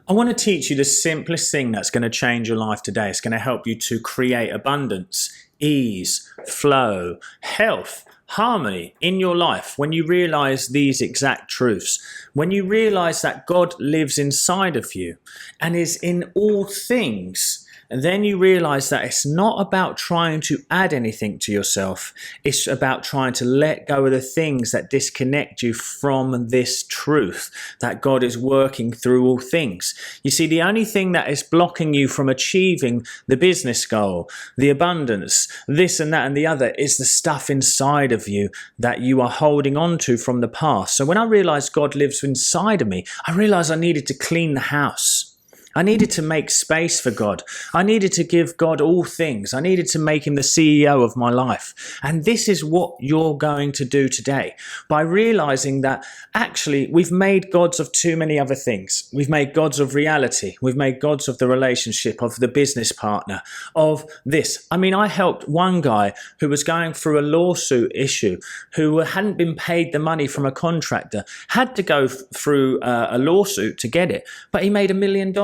I want to teach you the simplest thing that's going to change your life today. It's going to help you to create abundance, ease, flow, health, harmony in your life. When you realize these exact truths, when you realize that God lives inside of you and is in all things, and then you realize that it's not about trying to add anything to yourself. It's about trying to let go of the things that disconnect you from this truth that God is working through all things. You see, the only thing that is blocking you from achieving the business goal, the abundance, this and that and the other, is the stuff inside of you that you are holding on to from the past. So when I realized God lives inside of me, I realized I needed to clean the house. I needed to make space for God. I needed to give God all things. I needed to make him the CEO of my life. And this is what you're going to do today by realizing that actually we've made gods of too many other things. We've made gods of reality. We've made gods of the relationship, of the business partner, of this. I mean, I helped one guy who was going through a lawsuit issue, who hadn't been paid the money from a contractor, had to go through a lawsuit to get it, but he made $1 million.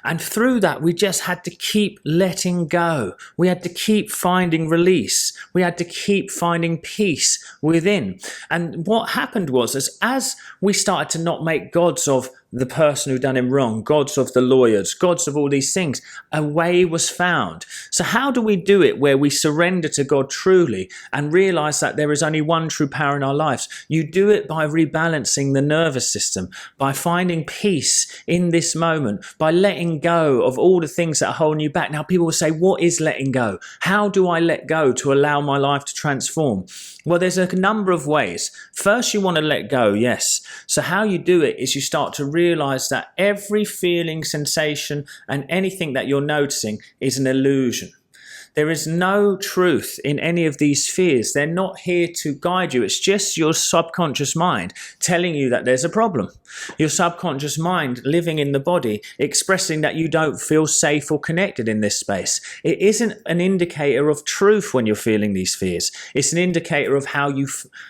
And through that, we just had to keep letting go. We had to keep finding release. We had to keep finding peace within. And what happened was, as we started to not make gods of the person who done him wrong, gods of the lawyers, gods of all these things, a way was found. So how do we do it where we surrender to God truly and realize that there is only one true power in our lives? You do it by rebalancing the nervous system, by finding peace in this moment, by letting go of all the things that are holding you back. Now people will say, what is letting go? How do I let go to allow my life to transform? Well, there's a number of ways. First, you want to let go, yes. So how you do it is you start to realize that every feeling, sensation, and anything that you're noticing is an illusion. There is no truth in any of these fears. They're not here to guide you. It's just your subconscious mind telling you that there's a problem. Your subconscious mind living in the body, expressing that you don't feel safe or connected in this space. It isn't an indicator of truth when you're feeling these fears. It's an indicator of how you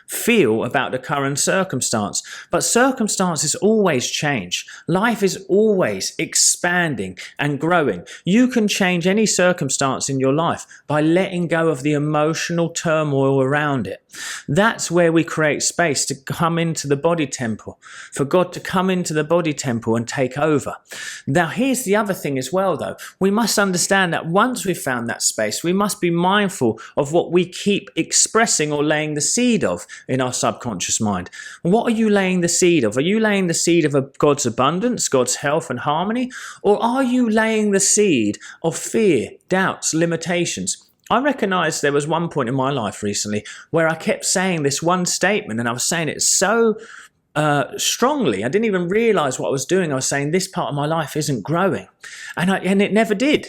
feel about the current circumstance. But circumstances always change. Life is always expanding and growing. You can change any circumstance in your life by letting go of the emotional turmoil around it. That's where we create space to come into the body temple, for God to come into the body temple and take over. Now, here's the other thing as well, though. We must understand that once we've found that space, we must be mindful of what we keep expressing or laying the seed of in our subconscious mind. What are you laying the seed of? Are you laying the seed of God's abundance, God's health and harmony? Or are you laying the seed of fear, doubts, limitations? I recognized there was one point in my life recently where I kept saying this one statement, and I was saying it so strongly. I didn't even realize what I was doing. I was saying this part of my life isn't growing, and it never did.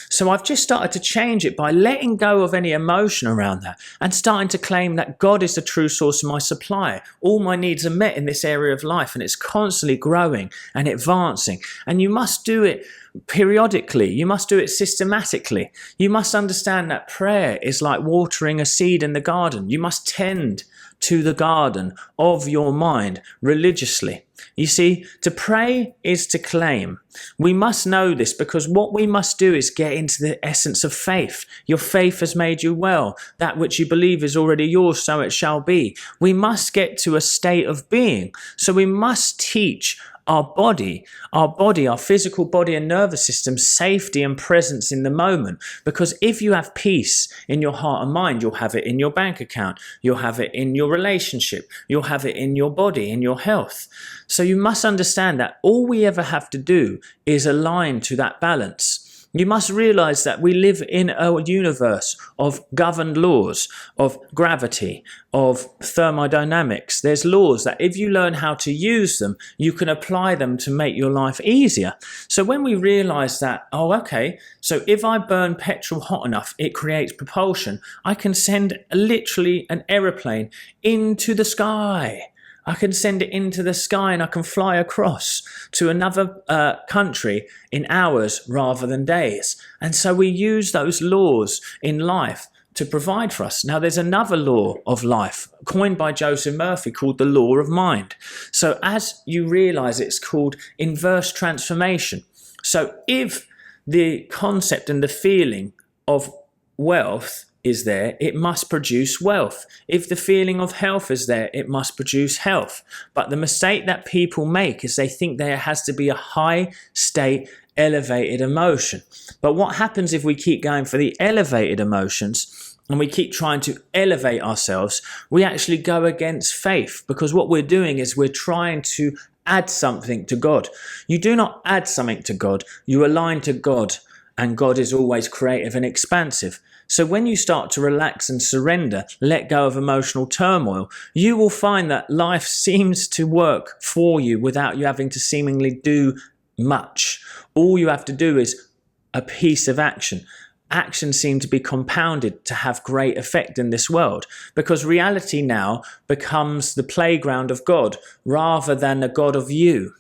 So I've just started to change it by letting go of any emotion around that and starting to claim that God is the true source of my supply. All my needs are met in this area of life, and it's constantly growing and advancing. And you must do it periodically. You must do it systematically. You must understand that prayer is like watering a seed in the garden. You must tend to the garden of your mind religiously. You see, to pray is to claim. We must know this because what we must do is get into the essence of faith. Your faith has made you well. That which you believe is already yours, so it shall be. We must get to a state of being. So we must teach our body, our physical body and nervous system, safety and presence in the moment. Because if you have peace in your heart and mind, you'll have it in your bank account, you'll have it in your relationship, you'll have it in your body, in your health. So you must understand that all we ever have to do is align to that balance. You must realize that we live in a universe of governed laws, of gravity, of thermodynamics. There's laws that if you learn how to use them, you can apply them to make your life easier. So when we realize that, oh, okay, so if I burn petrol hot enough, it creates propulsion. I can send literally an aeroplane into the sky. I can send it into the sky and I can fly across to another country in hours rather than days. And so we use those laws in life to provide for us. Now, there's another law of life coined by Joseph Murphy called the law of mind. So as you realize, it's called inverse transformation. So if the concept and the feeling of wealth is there, it must produce wealth. If the feeling of health is there, it must produce health. But the mistake that people make is they think there has to be a high state, elevated emotion. But what happens if we keep going for the elevated emotions and we keep trying to elevate ourselves? We actually go against faith, because what we're doing is we're trying to add something to God. You do not add something to God, you align to God, and God is always creative and expansive. So when you start to relax and surrender, let go of emotional turmoil, you will find that life seems to work for you without you having to seemingly do much. All you have to do is a piece of action. Actions seem to be compounded to have great effect in this world, because reality now becomes the playground of God rather than the God of you.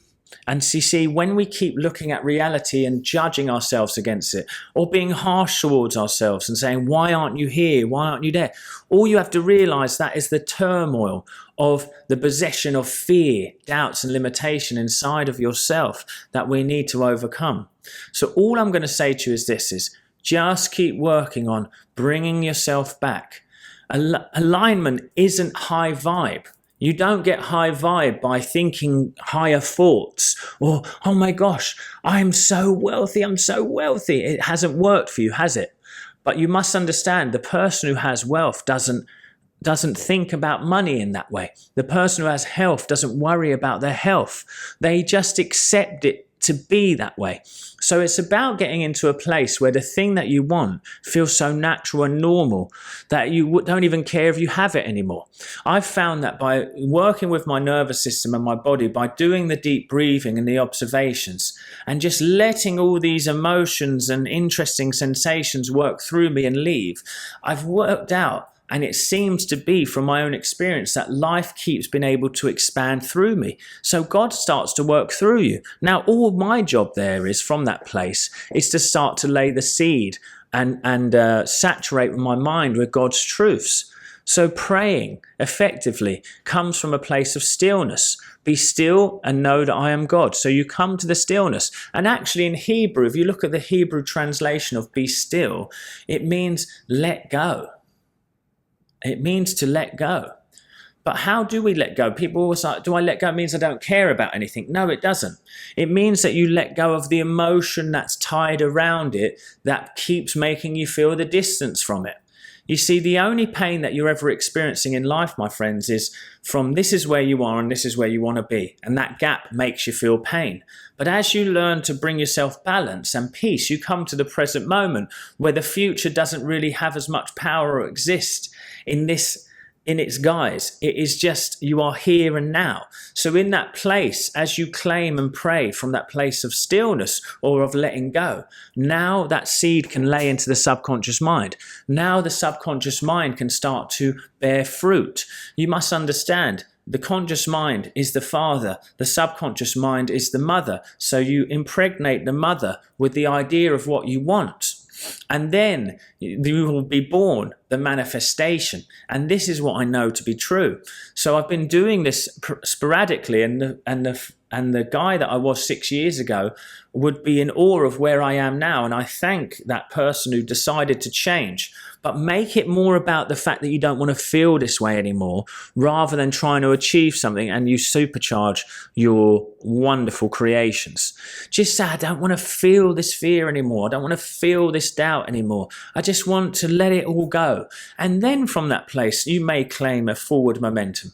And you see, when we keep looking at reality and judging ourselves against it, or being harsh towards ourselves and saying, why aren't you here? Why aren't you there? All you have to realize, that is the turmoil of the possession of fear, doubts and limitation inside of yourself that we need to overcome. So all I'm going to say to you is this, is just keep working on bringing yourself back. Alignment isn't high vibe. You don't get high vibe by thinking higher thoughts or, oh my gosh, I'm so wealthy, I'm so wealthy. It hasn't worked for you, has it? But you must understand, the person who has wealth doesn't think about money in that way. The person who has health doesn't worry about their health. They just accept it to be that way. So it's about getting into a place where the thing that you want feels so natural and normal that you don't even care if you have it anymore. I've found that by working with my nervous system and my body, by doing the deep breathing and the observations and just letting all these emotions and interesting sensations work through me and leave, I've worked out, and it seems to be from my own experience, that life keeps being able to expand through me. So God starts to work through you. Now, all my job there is, from that place, is to start to lay the seed and saturate my mind with God's truths. So praying effectively comes from a place of stillness. Be still and know that I am God. So you come to the stillness. And actually in Hebrew, if you look at the Hebrew translation of be still, it means let go. It means to let go. But how do we let go? People always like, do I let go? It means I don't care about anything. No, it doesn't. It means that you let go of the emotion that's tied around it that keeps making you feel the distance from it. You see, the only pain that you're ever experiencing in life, my friends, is from this is where you are and this is where you want to be. And that gap makes you feel pain. But as you learn to bring yourself balance and peace, you come to the present moment where the future doesn't really have as much power or exist in its guise. It is just, you are here and now. So in that place, as you claim and pray from that place of stillness or of letting go, now that seed can lay into the subconscious mind. Now the subconscious mind can start to bear fruit. You must understand, the conscious mind is the father, the subconscious mind is the mother. So you impregnate the mother with the idea of what you want. And then you will be born the manifestation. And this is what I know to be true. So I've been doing this sporadically, and the guy that I was 6 years ago would be in awe of where I am now. And I thank that person who decided to change. But make it more about the fact that you don't want to feel this way anymore, rather than trying to achieve something, and you supercharge your wonderful creations. Just say, I don't want to feel this fear anymore. I don't want to feel this doubt anymore. I just want to let it all go. And then from that place, you may claim a forward momentum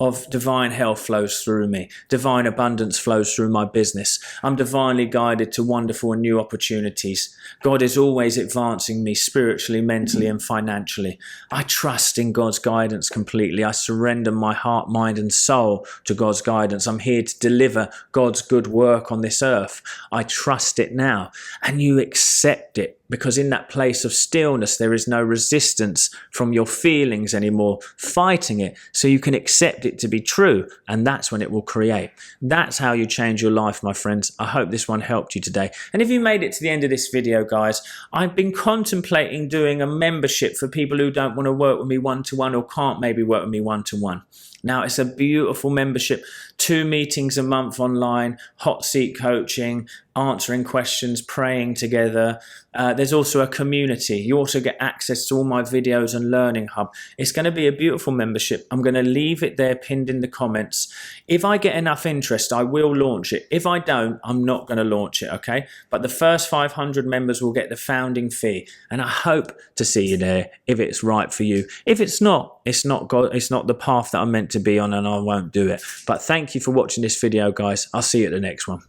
of divine health flows through me. Divine abundance flows through my business. I'm divinely guided to wonderful and new opportunities. God is always advancing me spiritually, mentally, and financially. I trust in God's guidance completely. I surrender my heart, mind, and soul to God's guidance. I'm here to deliver God's good work on this earth. I trust it now. And you accept it. because in that place of stillness, there is no resistance from your feelings anymore, fighting it, so you can accept it to be true, and that's when it will create. That's how you change your life, my friends. I hope this one helped you today. And if you made it to the end of this video, guys, I've been contemplating doing a membership for people who don't want to work with me one-to-one or can't maybe work with me one-to-one. Now, it's a beautiful membership, 2 meetings a month online, hot seat coaching, answering questions, praying together. There's also a community. You also get access to all my videos and learning hub. It's going to be a beautiful membership. I'm going to leave it there pinned in the comments. If I get enough interest, I will launch it. If I don't, I'm not going to launch it, okay? But the first 500 members will get the founding fee, and I hope to see you there if it's right for you. If it's not, it's not the path that I'm meant to be on, and I won't do it. But thank you for watching this video, guys. I'll see you at the next one.